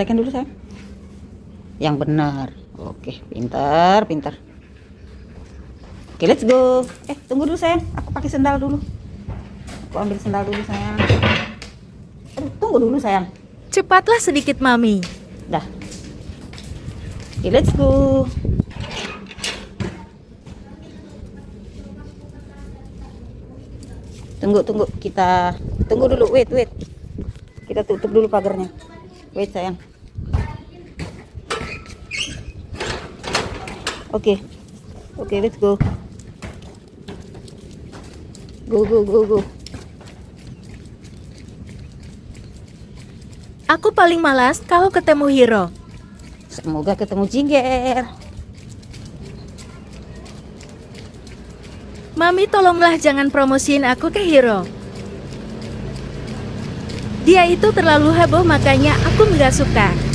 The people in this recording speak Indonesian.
selesaikan dulu sayang. Yang benar. Oke, pintar, pintar. Oke, let's go. Tunggu dulu sayang. Aku pakai sendal dulu. Aku ambil sendal dulu sayang. Aduh, tunggu dulu sayang. Cepatlah sedikit, Mami. Dah. Oke, let's go. Tunggu. Kita tunggu dulu. Wait. Kita tutup dulu pagarnya. Wait sayang. Oke, let's go. Go. Aku paling malas kalau ketemu Hiro. Semoga ketemu Jingger. Mami, tolonglah jangan promosiin aku ke Hiro. Dia itu terlalu heboh, makanya aku nggak suka.